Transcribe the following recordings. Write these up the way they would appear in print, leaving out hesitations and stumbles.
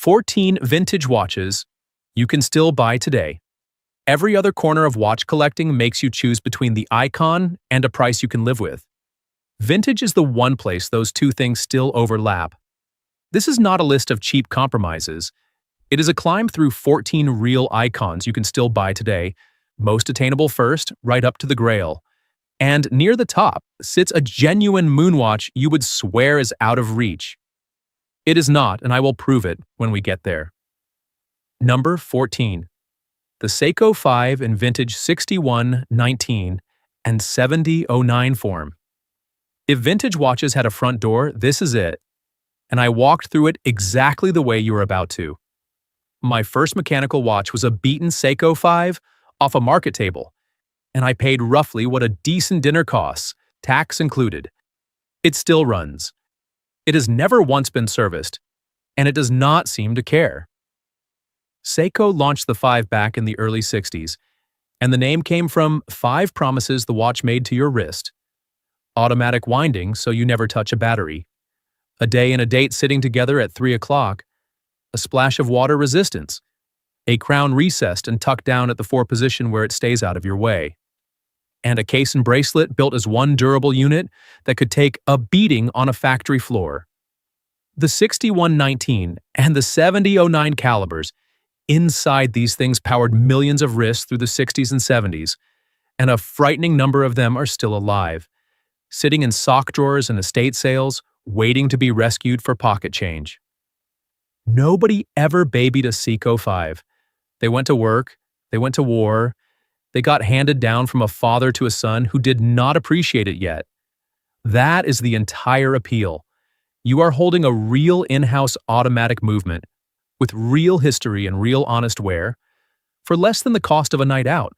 14 vintage watches you can still buy today. Every other corner of watch collecting makes you choose between the icon and a price you can live with. Vintage is the one place those two things still overlap. This is not a list of cheap compromises. It is a climb through 14 real icons you can still buy today, most attainable first, right up to the Grail. And near the top sits a genuine moonwatch you would swear is out of reach. It is not, and I will prove it when we get there. Number 14. The Seiko 5 in vintage 6119 and 7009 form. If vintage watches had a front door, this is it. And I walked through it exactly the way you were about to. My first mechanical watch was a beaten Seiko 5 off a market table, and I paid roughly what a decent dinner costs, tax included. It still runs. It has never once been serviced, and it does not seem to care. Seiko launched the 5 back in the early 60s, and the name came from 5 promises the watch made to your wrist. Automatic winding so you never touch a battery. A day and a date sitting together at 3 o'clock. A splash of water resistance. A crown recessed and tucked down at the 4 position where it stays out of your way. And a case and bracelet built as one durable unit that could take a beating on a factory floor. The 6119 and the 7009 calibers, inside these things powered millions of wrists through the 60s and 70s, and a frightening number of them are still alive, sitting in sock drawers and estate sales, waiting to be rescued for pocket change. Nobody ever babied a Seiko 5. They went to work, they went to war, they got handed down from a father to a son who did not appreciate it yet. That is the entire appeal. You are holding a real in-house automatic movement, with real history and real honest wear, for less than the cost of a night out.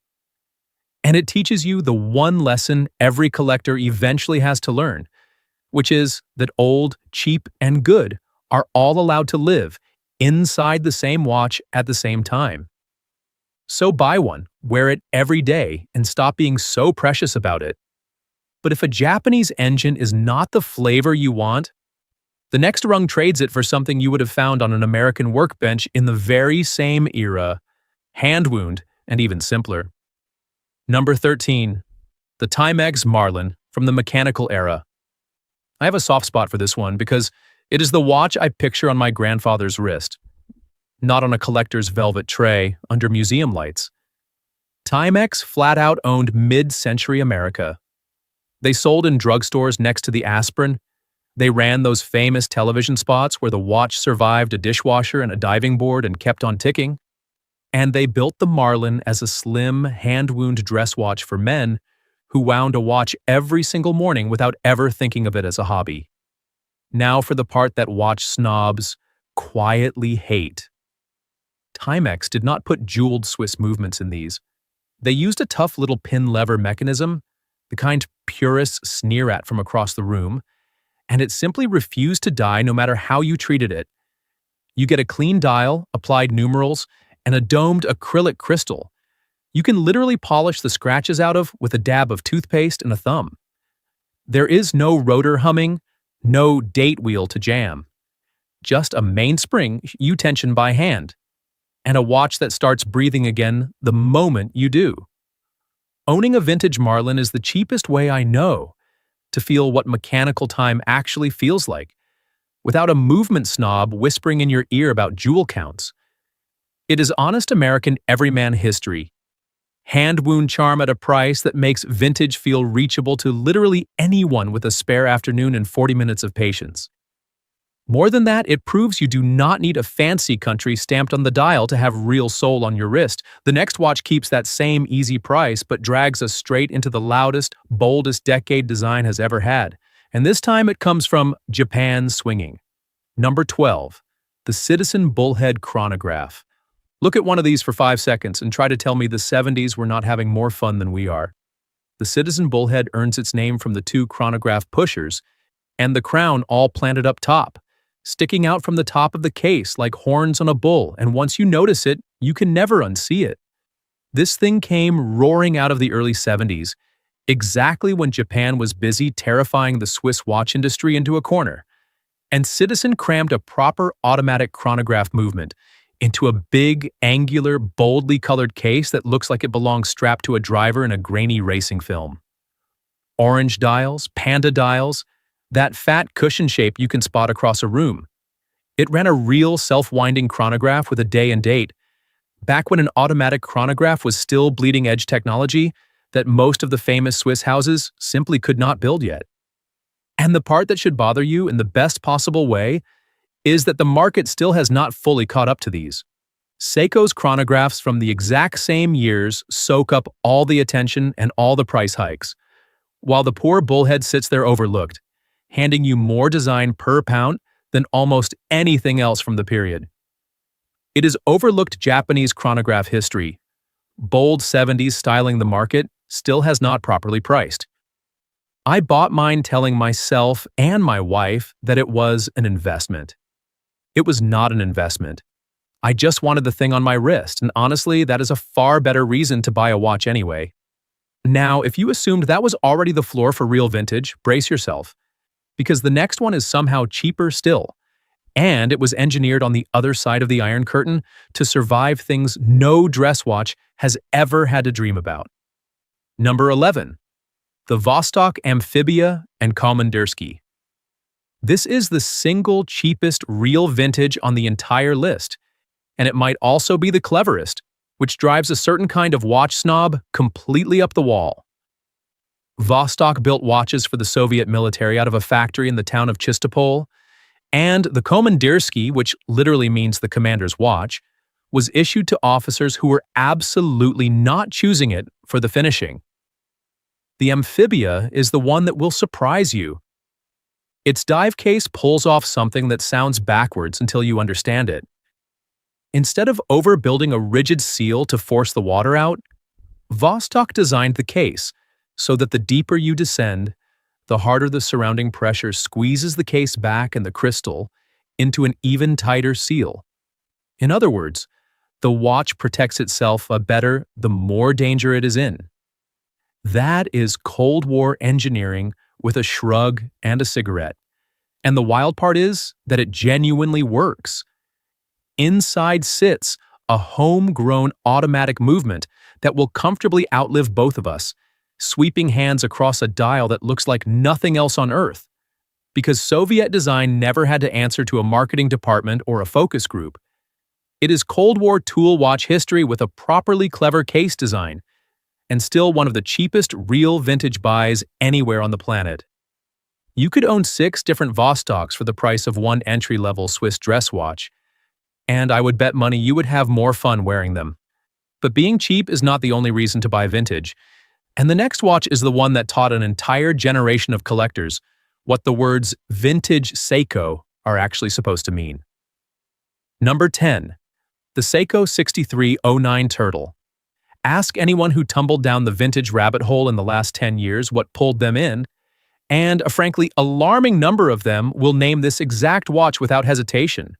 And it teaches you the one lesson every collector eventually has to learn, which is that old, cheap, and good are all allowed to live inside the same watch at the same time. So buy one, wear it every day, and stop being so precious about it. But if a Japanese engine is not the flavor you want, the next rung trades it for something you would have found on an American workbench in the very same era, hand wound, and even simpler. Number 13. The Timex Marlin from the mechanical era. I have a soft spot for this one because it is the watch I picture on my grandfather's wrist, not on a collector's velvet tray under museum lights. Timex flat out owned mid-century America. They sold in drugstores next to the aspirin. They ran those famous television spots where the watch survived a dishwasher and a diving board and kept on ticking. And they built the Marlin as a slim, hand-wound dress watch for men who wound a watch every single morning without ever thinking of it as a hobby. Now for the part that watch snobs quietly hate. Timex did not put jeweled Swiss movements in these. They used a tough little pin lever mechanism, the kind purists sneer at from across the room, and it simply refused to die no matter how you treated it. You get a clean dial, applied numerals, and a domed acrylic crystal. You can literally polish the scratches out of with a dab of toothpaste and a thumb. There is no rotor humming, no date wheel to jam. Just a mainspring you tension by hand, and a watch that starts breathing again the moment you do. Owning a vintage Marlin is the cheapest way I know to feel what mechanical time actually feels like, without a movement snob whispering in your ear about jewel counts. It is honest American everyman history. Hand-wound charm at a price that makes vintage feel reachable to literally anyone with a spare afternoon and 40 minutes of patience. More than that, it proves you do not need a fancy country stamped on the dial to have real soul on your wrist. The next watch keeps that same easy price but drags us straight into the loudest, boldest decade design has ever had. And this time it comes from Japan swinging. Number 12. The Citizen Bullhead Chronograph. Look at one of these for 5 seconds and try to tell me the 70s were not having more fun than we are. The Citizen Bullhead earns its name from the 2 chronograph pushers and the crown all planted up top, sticking out from the top of the case like horns on a bull, and once you notice it, you can never unsee it. This thing came roaring out of the early 70s, exactly when Japan was busy terrifying the Swiss watch industry into a corner. And Citizen crammed a proper automatic chronograph movement into a big, angular, boldly colored case that looks like it belongs strapped to a driver in a grainy racing film. Orange dials, panda dials, that fat cushion shape you can spot across a room. It ran a real self-winding chronograph with a day and date, back when an automatic chronograph was still bleeding-edge technology that most of the famous Swiss houses simply could not build yet. And the part that should bother you in the best possible way is that the market still has not fully caught up to these. Seiko's chronographs from the exact same years soak up all the attention and all the price hikes, while the poor Bullhead sits there overlooked, handing you more design per pound than almost anything else from the period. It is overlooked Japanese chronograph history. Bold 70s styling the market still has not properly priced. I bought mine telling myself and my wife that it was an investment. It was not an investment. I just wanted the thing on my wrist, and honestly, that is a far better reason to buy a watch anyway. Now, if you assumed that was already the floor for real vintage, brace yourself, because the next one is somehow cheaper still, and it was engineered on the other side of the Iron Curtain to survive things no dress watch has ever had to dream about. Number 11. The Vostok Amphibia and Kommandersky. This is the single cheapest real vintage on the entire list, and it might also be the cleverest, which drives a certain kind of watch snob completely up the wall. Vostok built watches for the Soviet military out of a factory in the town of Chistopol, and the Kommandersky, which literally means the commander's watch, was issued to officers who were absolutely not choosing it for the finishing. The Amphibia is the one that will surprise you. Its dive case pulls off something that sounds backwards until you understand it. Instead of overbuilding a rigid seal to force the water out, Vostok designed the case so that the deeper you descend, the harder the surrounding pressure squeezes the case back and the crystal into an even tighter seal. In other words, the watch protects itself better the more danger it is in. That is Cold War engineering with a shrug and a cigarette. And the wild part is that it genuinely works. Inside sits a homegrown automatic movement that will comfortably outlive both of us, sweeping hands across a dial that looks like nothing else on Earth. Because Soviet design never had to answer to a marketing department or a focus group. It is Cold War tool watch history with a properly clever case design, and still one of the cheapest real vintage buys anywhere on the planet. You could own 6 different Vostoks for the price of one entry-level Swiss dress watch, and I would bet money you would have more fun wearing them. But being cheap is not the only reason to buy vintage, and the next watch is the one that taught an entire generation of collectors what the words vintage Seiko are actually supposed to mean. Number 10. The Seiko 6309 Turtle. Ask anyone who tumbled down the vintage rabbit hole in the last 10 years what pulled them in, and a frankly alarming number of them will name this exact watch without hesitation.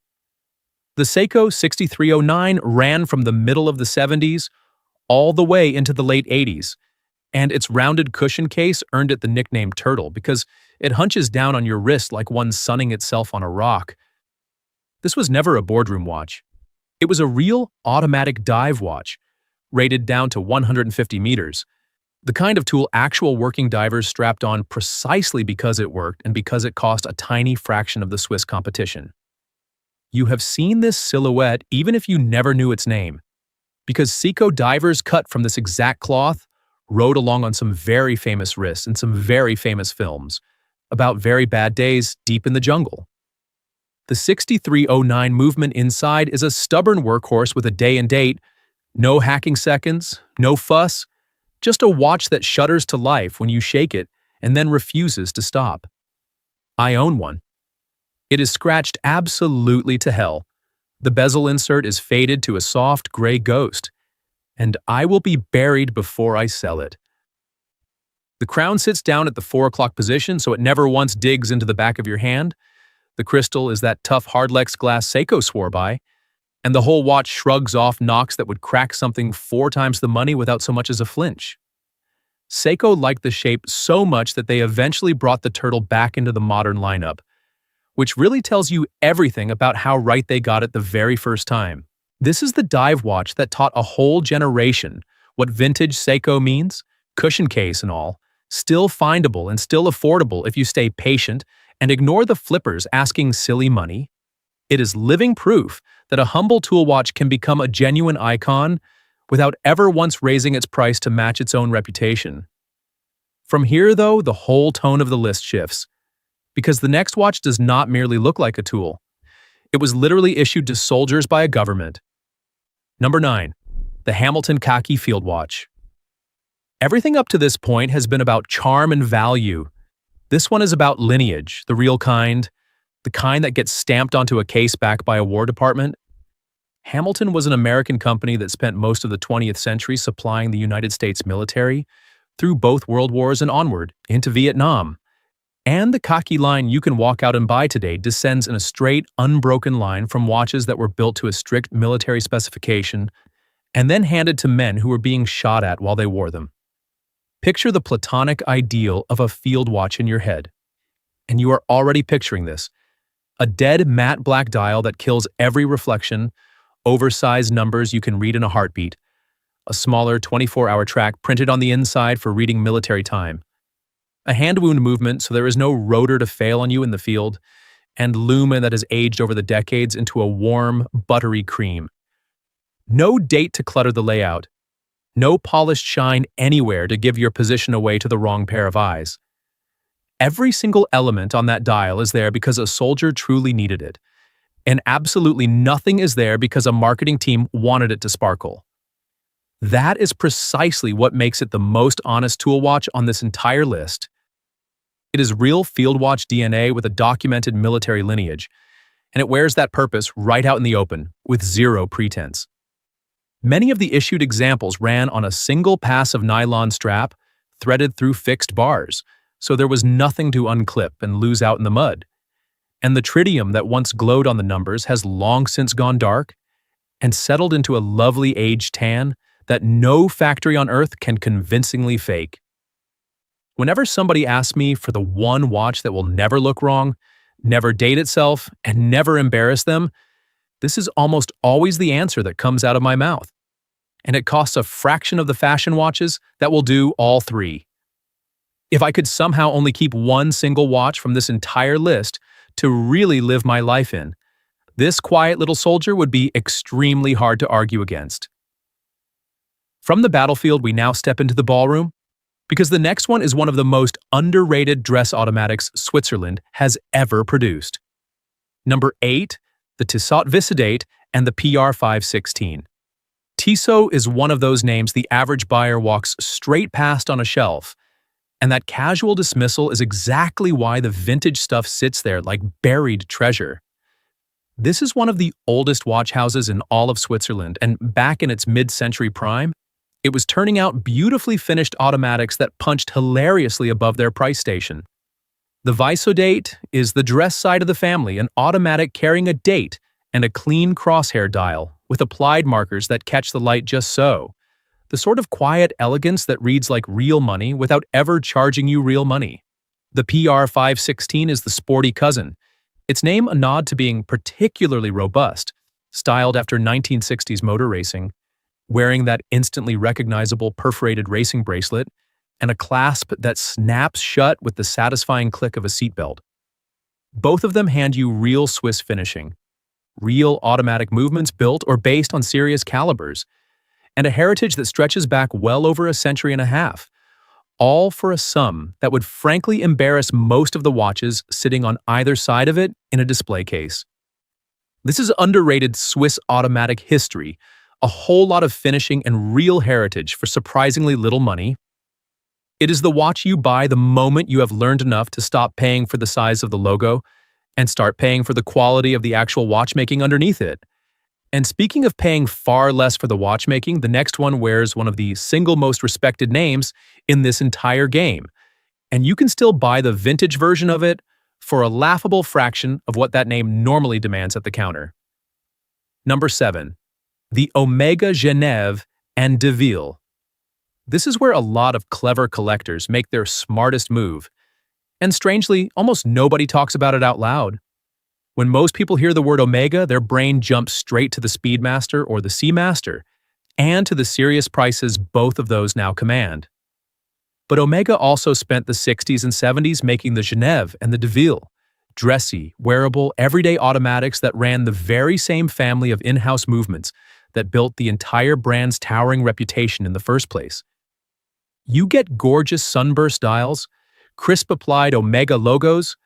The Seiko 6309 ran from the middle of the 70s all the way into the late 80s, and its rounded cushion case earned it the nickname Turtle because it hunches down on your wrist like one sunning itself on a rock. This was never a boardroom watch. It was a real automatic dive watch, rated down to 150 meters, the kind of tool actual working divers strapped on precisely because it worked and because it cost a tiny fraction of the Swiss competition. You have seen this silhouette even if you never knew its name, because Seiko divers cut from this exact cloth rode along on some very famous wrists in some very famous films about very bad days deep in the jungle. The 6309 movement inside is a stubborn workhorse with a day and date, no hacking seconds, no fuss, just a watch that shudders to life when you shake it and then refuses to stop. I own one. It is scratched absolutely to hell. The bezel insert is faded to a soft gray ghost, and I will be buried before I sell it. The crown sits down at the 4 o'clock position so it never once digs into the back of your hand. The crystal is that tough hardlex glass Seiko swore by, and the whole watch shrugs off knocks that would crack something 4 times the money without so much as a flinch. Seiko liked the shape so much that they eventually brought the Turtle back into the modern lineup, which really tells you everything about how right they got it the very first time. This is the dive watch that taught a whole generation what vintage Seiko means, cushion case and all, still findable and still affordable if you stay patient and ignore the flippers asking silly money. It is living proof that a humble tool watch can become a genuine icon without ever once raising its price to match its own reputation. From here, though, the whole tone of the list shifts, because the next watch does not merely look like a tool. It was literally issued to soldiers by a government. Number 9. The Hamilton Khaki Field Watch. Everything up to this point has been about charm and value. This one is about lineage, the real kind, the kind that gets stamped onto a case backed by a War Department. Hamilton was an American company that spent most of the 20th century supplying the United States military through both world wars and onward into Vietnam. And the Khaki line you can walk out and buy today descends in a straight, unbroken line from watches that were built to a strict military specification and then handed to men who were being shot at while they wore them. Picture the platonic ideal of a field watch in your head. And you are already picturing this. A dead matte black dial that kills every reflection, oversized numbers you can read in a heartbeat, a smaller 24-hour track printed on the inside for reading military time, a hand wound movement so there is no rotor to fail on you in the field, and lumen that has aged over the decades into a warm, buttery cream. No date to clutter the layout. No polished shine anywhere to give your position away to the wrong pair of eyes. Every single element on that dial is there because a soldier truly needed it, and absolutely nothing is there because a marketing team wanted it to sparkle. That is precisely what makes it the most honest tool watch on this entire list. It is real field watch DNA with a documented military lineage, and it wears that purpose right out in the open, with zero pretense. Many of the issued examples ran on a single pass of nylon strap, threaded through fixed bars, so there was nothing to unclip and lose out in the mud. And the tritium that once glowed on the numbers has long since gone dark and settled into a lovely aged tan that no factory on earth can convincingly fake. Whenever somebody asks me for the one watch that will never look wrong, never date itself, and never embarrass them, this is almost always the answer that comes out of my mouth. And it costs a fraction of the fashion watches that will do all three. If I could somehow only keep one single watch from this entire list to really live my life in, this quiet little soldier would be extremely hard to argue against. From the battlefield, we now step into the ballroom, because the next one is one of the most underrated dress automatics Switzerland has ever produced. Number 8, the Tissot Visodate and the PR516. Tissot is one of those names the average buyer walks straight past on a shelf, and that casual dismissal is exactly why the vintage stuff sits there like buried treasure. This is one of the oldest watch houses in all of Switzerland, and back in its mid-century prime, it was turning out beautifully finished automatics that punched hilariously above their price station. The Visodate is the dress side of the family, an automatic carrying a date and a clean crosshair dial with applied markers that catch the light just so. The sort of quiet elegance that reads like real money without ever charging you real money. The PR516 is the sporty cousin, its name a nod to being particularly robust, styled after 1960s motor racing, wearing that instantly recognizable perforated racing bracelet, and a clasp that snaps shut with the satisfying click of a seatbelt. Both of them hand you real Swiss finishing, real automatic movements built or based on serious calibers, and a heritage that stretches back well over a century and a half, all for a sum that would frankly embarrass most of the watches sitting on either side of it in a display case. This is underrated Swiss automatic history, a whole lot of finishing and real heritage for surprisingly little money. It is the watch you buy the moment you have learned enough to stop paying for the size of the logo and start paying for the quality of the actual watchmaking underneath it. And speaking of paying far less for the watchmaking, the next one wears one of the single most respected names in this entire game. And you can still buy the vintage version of it for a laughable fraction of what that name normally demands at the counter. Number 7. The Omega Genève and Ville. This is where a lot of clever collectors make their smartest move. And strangely, almost nobody talks about it out loud. When most people hear the word Omega, their brain jumps straight to the Speedmaster or the Seamaster, and to the serious prices both of those now command. But Omega also spent the 60s and 70s making the Genève and the Ville, dressy, wearable, everyday automatics that ran the very same family of in-house movements that built the entire brand's towering reputation in the first place. You get gorgeous sunburst dials, crisp applied Omega logos,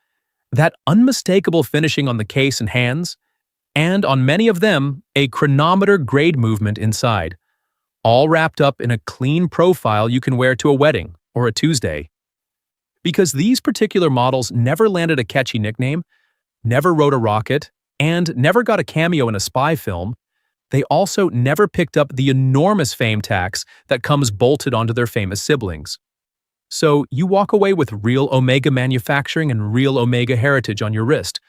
that unmistakable finishing on the case and hands, and on many of them, a chronometer grade movement inside, all wrapped up in a clean profile you can wear to a wedding or a Tuesday. Because these particular models never landed a catchy nickname, never rode a rocket, and never got a cameo in a spy film, they also never picked up the enormous fame tax that comes bolted onto their famous siblings. So you walk away with real Omega manufacturing and real Omega heritage on your wrist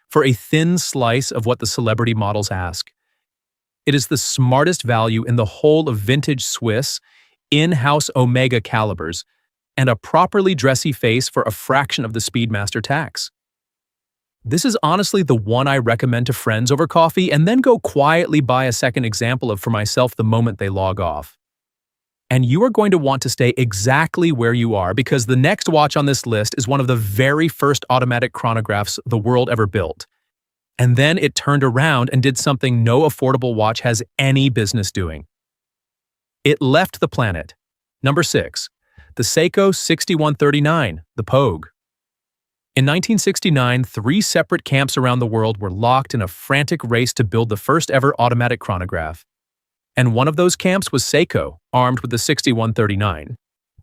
for a thin slice of what the celebrity models ask. It is the smartest value in the whole of vintage Swiss, in-house Omega calibers, and a properly dressy face for a fraction of the Speedmaster tax. This is honestly the one I recommend to friends over coffee and then go quietly buy a second example of for myself the moment they log off. And you are going to want to stay exactly where you are because the next watch on this list is one of the very first automatic chronographs the world ever built. And then it turned around and did something no affordable watch has any business doing. It left the planet. Number 6. The Seiko 6139, the Pogue. In 1969, 3 separate camps around the world were locked in a frantic race to build the first ever automatic chronograph. And one of those camps was Seiko, armed with the 6139.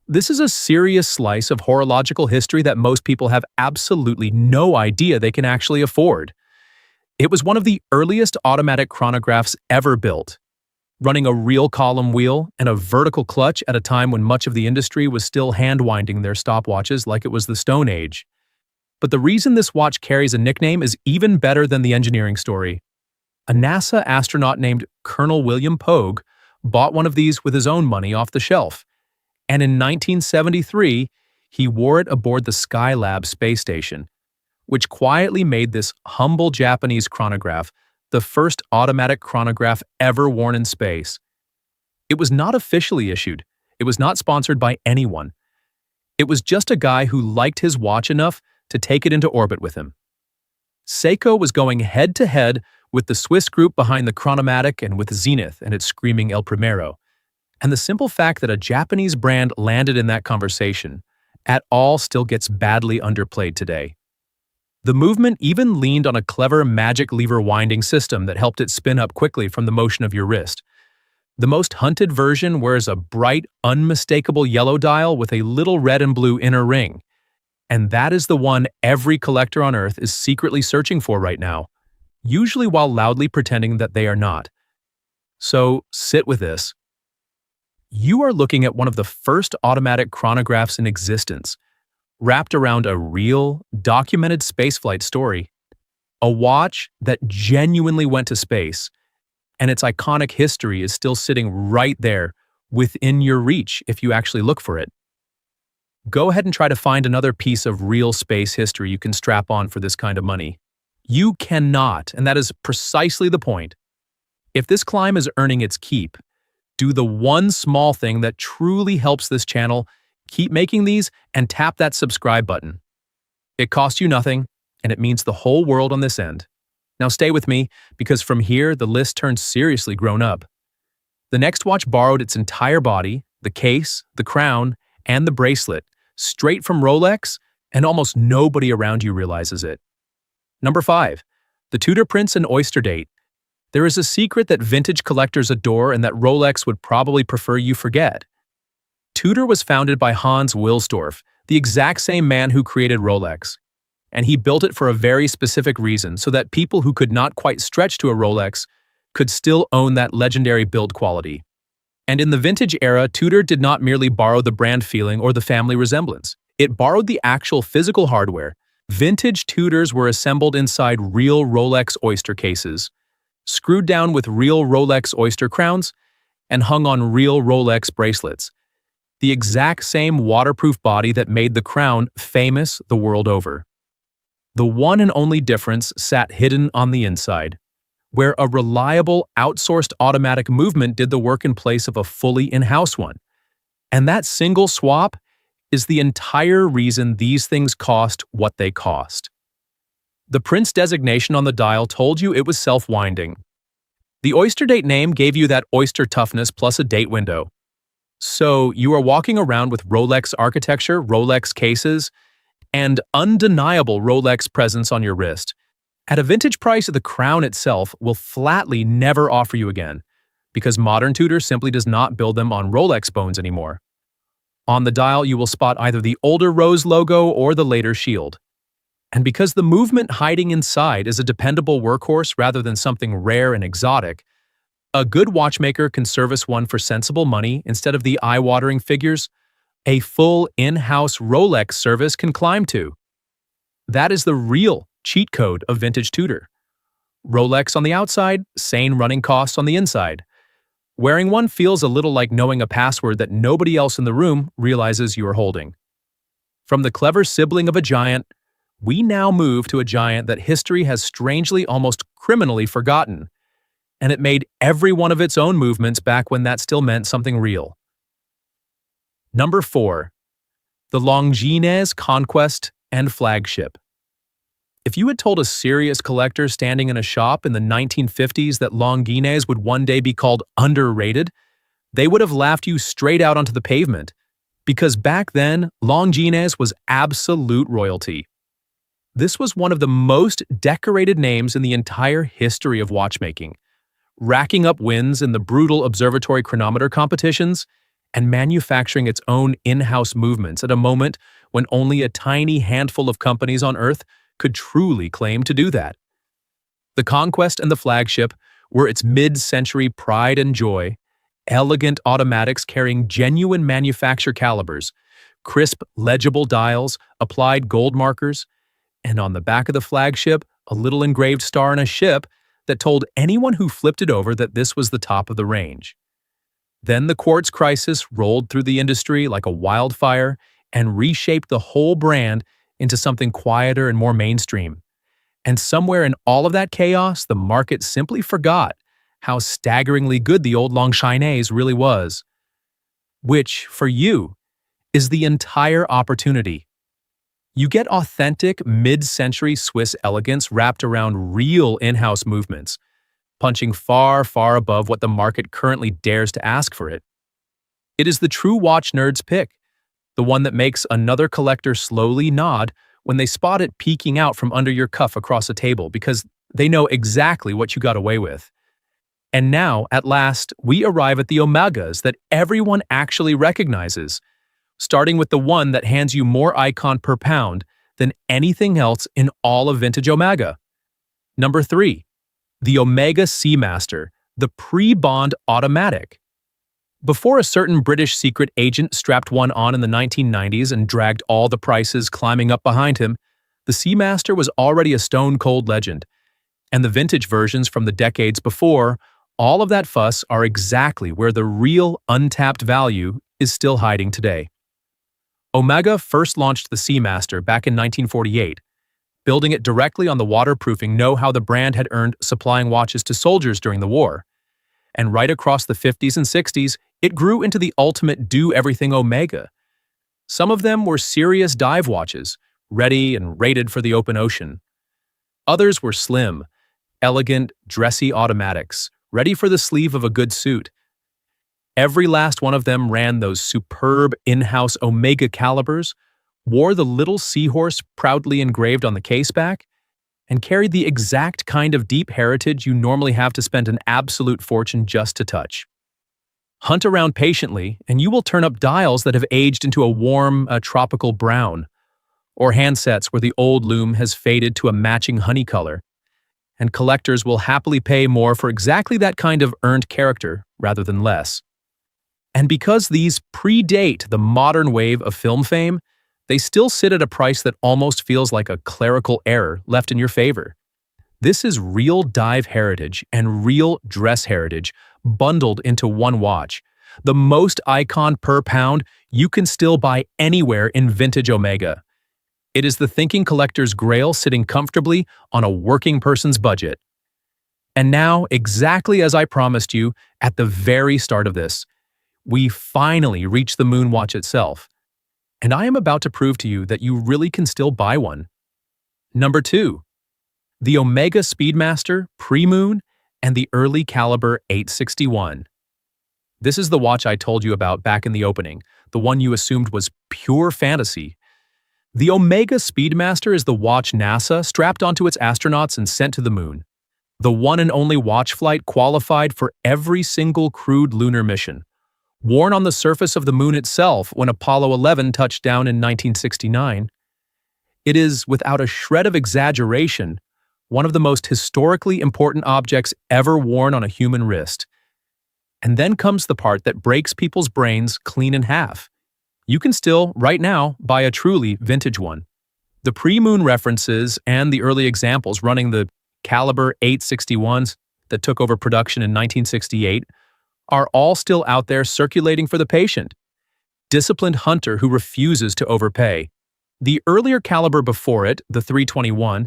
This is a serious slice of horological history that most people have absolutely no idea they can actually afford. It was one of the earliest automatic chronographs ever built, running a real column wheel and a vertical clutch at a time when much of the industry was still hand-winding their stopwatches like it was the Stone Age. But the reason this watch carries a nickname is even better than the engineering story. A NASA astronaut named Colonel William Pogue bought one of these with his own money off the shelf, and in 1973, he wore it aboard the Skylab space station, which quietly made this humble Japanese chronograph the first automatic chronograph ever worn in space. It was not officially issued. It was not sponsored by anyone. It was just a guy who liked his watch enough to take it into orbit with him. Seiko was going head-to-head with the Swiss group behind the Chronomatic and with Zenith and its screaming El Primero. And the simple fact that a Japanese brand landed in that conversation at all still gets badly underplayed today. The movement even leaned on a clever magic lever winding system that helped it spin up quickly from the motion of your wrist. The most hunted version wears a bright, unmistakable yellow dial with a little red and blue inner ring. And that is the one every collector on Earth is secretly searching for right now, usually while loudly pretending that they are not. So sit with this. You are looking at one of the first automatic chronographs in existence, wrapped around a real, documented spaceflight story. A watch that genuinely went to space, and its iconic history is still sitting right there, within your reach if you actually look for it. Go ahead and try to find another piece of real space history you can strap on for this kind of money. You cannot, and that is precisely the point. If this climb is earning its keep, do the one small thing that truly helps this channel, keep making these, and tap that subscribe button. It costs you nothing, and it means the whole world on this end. Now stay with me, because from here the list turns seriously grown up. The next watch borrowed its entire body, the case, the crown, and the bracelet, straight from Rolex, and almost nobody around you realizes it. Number 5. The Tudor Prince and Oysterdate. There is a secret that vintage collectors adore and that Rolex would probably prefer you forget. Tudor was founded by Hans Wilsdorf, the exact same man who created Rolex. And he built it for a very specific reason, so that people who could not quite stretch to a Rolex could still own that legendary build quality. And in the vintage era, Tudor did not merely borrow the brand feeling or the family resemblance. It borrowed the actual physical hardware. Vintage Tudors were assembled inside real Rolex Oyster cases, screwed down with real Rolex Oyster crowns, and hung on real Rolex bracelets. The exact same waterproof body that made the crown famous the world over. The one and only difference sat hidden on the inside, where a reliable, outsourced automatic movement did the work in place of a fully in-house one. And that single swap is the entire reason these things cost what they cost. The Prince designation on the dial told you it was self-winding. The Oysterdate name gave you that oyster toughness plus a date window. So you are walking around with Rolex architecture, Rolex cases, and undeniable Rolex presence on your wrist. At a vintage price, the crown itself will flatly never offer you again, because modern Tudor simply does not build them on Rolex bones anymore. On the dial, you will spot either the older rose logo or the later shield. And because the movement hiding inside is a dependable workhorse rather than something rare and exotic, a good watchmaker can service one for sensible money instead of the eye-watering figures a full in-house Rolex service can climb to. That is the real cheat code of vintage Tudor. Rolex on the outside, sane running costs on the inside. Wearing one feels a little like knowing a password that nobody else in the room realizes you are holding. From the clever sibling of a giant, we now move to a giant that history has strangely, almost criminally forgotten, and it made every one of its own movements back when that still meant something real. Number 4. The Longines, Conquest, and Flagship. If you had told a serious collector standing in a shop in the 1950s that Longines would one day be called underrated, they would have laughed you straight out onto the pavement, because back then, Longines was absolute royalty. This was one of the most decorated names in the entire history of watchmaking, racking up wins in the brutal observatory chronometer competitions and manufacturing its own in-house movements at a moment when only a tiny handful of companies on Earth could truly claim to do that. The Conquest and the Flagship were its mid-century pride and joy, elegant automatics carrying genuine manufacture calibers, crisp, legible dials, applied gold markers, and on the back of the Flagship, a little engraved star in a ship that told anyone who flipped it over that this was the top of the range. Then the quartz crisis rolled through the industry like a wildfire and reshaped the whole brand into something quieter and more mainstream. And somewhere in all of that chaos, the market simply forgot how staggeringly good the old Longines really was. Which, for you, is the entire opportunity. You get authentic mid-century Swiss elegance wrapped around real in-house movements, punching far, far above what the market currently dares to ask for it. It is the true watch nerd's pick, the one that makes another collector slowly nod when they spot it peeking out from under your cuff across a table because they know exactly what you got away with. And now, at last, we arrive at the Omegas that everyone actually recognizes, starting with the one that hands you more icon per pound than anything else in all of vintage Omega. Number 3. The Omega Seamaster, the pre-Bond automatic. Before a certain British secret agent strapped one on in the 1990s and dragged all the prices climbing up behind him, the Seamaster was already a stone-cold legend. And the vintage versions from the decades before, all of that fuss are exactly where the real untapped value is still hiding today. Omega first launched the Seamaster back in 1948, building it directly on the waterproofing know-how the brand had earned supplying watches to soldiers during the war. And right across the 50s and 60s, it grew into the ultimate do-everything Omega. Some of them were serious dive watches, ready and rated for the open ocean. Others were slim, elegant, dressy automatics, ready for the sleeve of a good suit. Every last one of them ran those superb in-house Omega calibers, wore the little seahorse proudly engraved on the caseback, and carried the exact kind of deep heritage you normally have to spend an absolute fortune just to touch. Hunt around patiently, and you will turn up dials that have aged into a warm, tropical brown, or handsets where the old lume has faded to a matching honey color, and collectors will happily pay more for exactly that kind of earned character rather than less. And because these predate the modern wave of film fame, they still sit at a price that almost feels like a clerical error left in your favor. This is real dive heritage and real dress heritage bundled into one watch. The most icon per pound you can still buy anywhere in vintage Omega. It is the thinking collector's grail sitting comfortably on a working person's budget. And now, exactly as I promised you at the very start of this, we finally reach the moon watch itself. And I am about to prove to you that you really can still buy one. Number 2. The Omega Speedmaster Pre-Moon and the Early Caliber 861. This is the watch I told you about back in the opening, the one you assumed was pure fantasy. The Omega Speedmaster is the watch NASA strapped onto its astronauts and sent to the moon. The one and only watch flight qualified for every single crewed lunar mission. Worn on the surface of the moon itself when Apollo 11 touched down in 1969, it is, without a shred of exaggeration, one of the most historically important objects ever worn on a human wrist. And then comes the part that breaks people's brains clean in half. You can still, right now, buy a truly vintage one. The pre-moon references and the early examples running the Caliber 861s that took over production in 1968 are all still out there circulating for the patient. Disciplined hunter who refuses to overpay. The earlier caliber before it, the 321,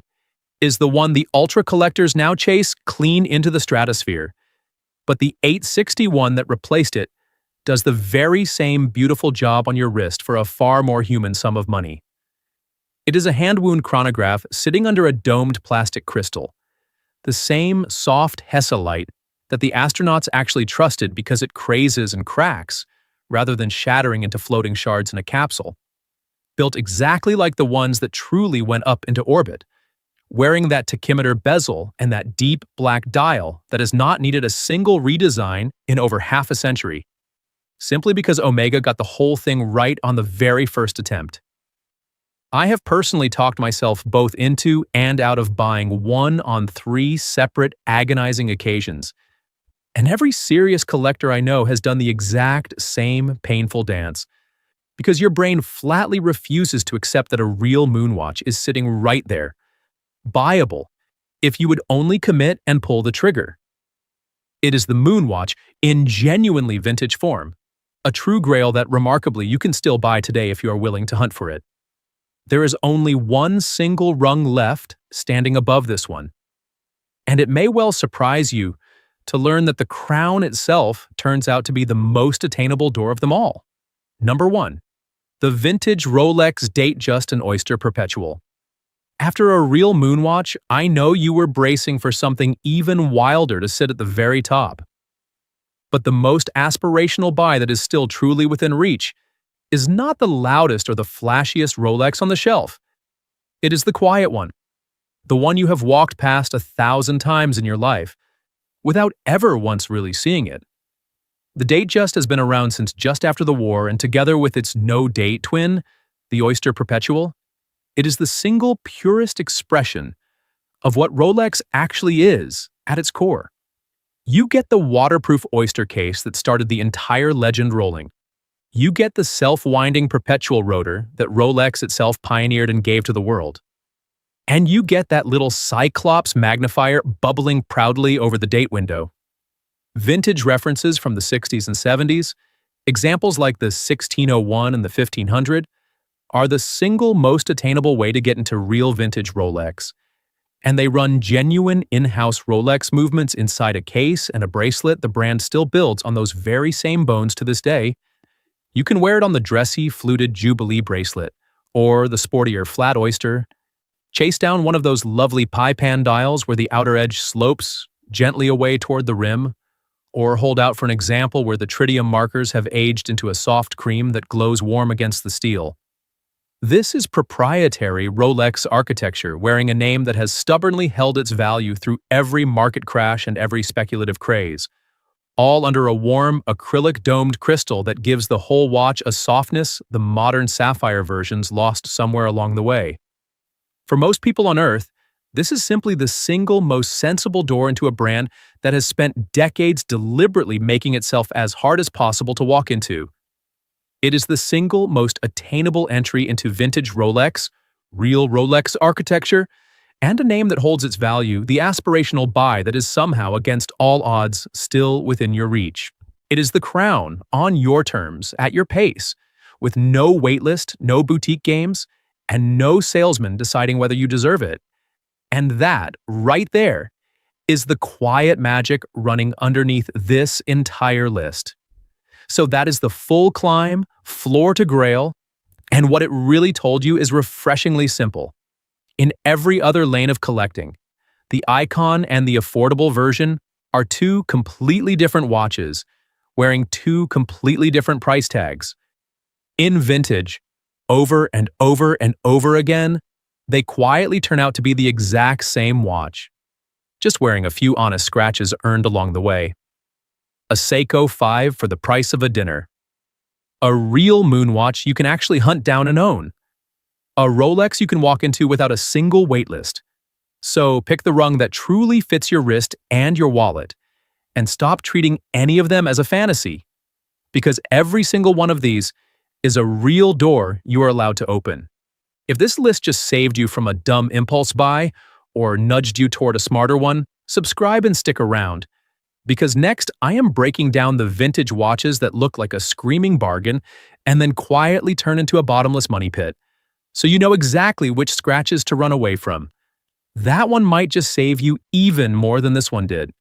is the one the ultra collectors now chase clean into the stratosphere. But the 861 that replaced it does the very same beautiful job on your wrist for a far more human sum of money. It is a hand-wound chronograph sitting under a domed plastic crystal. The same soft Hesse light that the astronauts actually trusted because it crazes and cracks, rather than shattering into floating shards in a capsule. Built exactly like the ones that truly went up into orbit, wearing that tachymeter bezel and that deep black dial that has not needed a single redesign in over half a century, simply because Omega got the whole thing right on the very first attempt. I have personally talked myself both into and out of buying one on 3 separate agonizing occasions, and every serious collector I know has done the exact same painful dance, because your brain flatly refuses to accept that a real moonwatch is sitting right there, buyable, if you would only commit and pull the trigger. It is the moonwatch in genuinely vintage form, a true grail that remarkably you can still buy today if you are willing to hunt for it. There is only one single rung left standing above this one, and it may well surprise you to learn that the crown itself turns out to be the most attainable door of them all. Number 1. The vintage Rolex Datejust and Oyster Perpetual. After a real moonwatch, I know you were bracing for something even wilder to sit at the very top. But the most aspirational buy that is still truly within reach is not the loudest or the flashiest Rolex on the shelf. It is the quiet one, the one you have walked past 1,000 times in your life, without ever once really seeing it. The Datejust has been around since just after the war, and together with its no-date twin, the Oyster Perpetual, it is the single purest expression of what Rolex actually is at its core. You get the waterproof oyster case that started the entire legend rolling. You get the self-winding perpetual rotor that Rolex itself pioneered and gave to the world. And you get that little Cyclops magnifier bubbling proudly over the date window. Vintage references from the 60s and 70s, examples like the 1601 and the 1500, are the single most attainable way to get into real vintage Rolex. And they run genuine in-house Rolex movements inside a case and a bracelet the brand still builds on those very same bones to this day. You can wear it on the dressy, fluted Jubilee bracelet, or the sportier flat oyster. Chase down one of those lovely pie pan dials where the outer edge slopes gently away toward the rim, or hold out for an example where the tritium markers have aged into a soft cream that glows warm against the steel. This is proprietary Rolex architecture wearing a name that has stubbornly held its value through every market crash and every speculative craze, all under a warm, acrylic domed crystal that gives the whole watch a softness the modern sapphire versions lost somewhere along the way. For most people on Earth, this is simply the single most sensible door into a brand that has spent decades deliberately making itself as hard as possible to walk into. It is the single most attainable entry into vintage Rolex, real Rolex architecture, and a name that holds its value, the aspirational buy that is somehow against all odds still within your reach. It is the crown, on your terms, at your pace, with no waitlist, no boutique games, and no salesman deciding whether you deserve it. And that, right there, is the quiet magic running underneath this entire list. So that is the full climb, floor to grail, and what it really told you is refreshingly simple. In every other lane of collecting, the icon and the affordable version are two completely different watches, wearing two completely different price tags. In vintage, over and over and over again, they quietly turn out to be the exact same watch, just wearing a few honest scratches earned along the way. A Seiko 5 for the price of a dinner. A real moonwatch you can actually hunt down and own. A Rolex you can walk into without a single waitlist. So pick the rung that truly fits your wrist and your wallet, and stop treating any of them as a fantasy, because every single one of these is a real door you are allowed to open. If this list just saved you from a dumb impulse buy or nudged you toward a smarter one, subscribe and stick around, because next I am breaking down the vintage watches that look like a screaming bargain and then quietly turn into a bottomless money pit, so you know exactly which scratches to run away from. That one might just save you even more than this one did.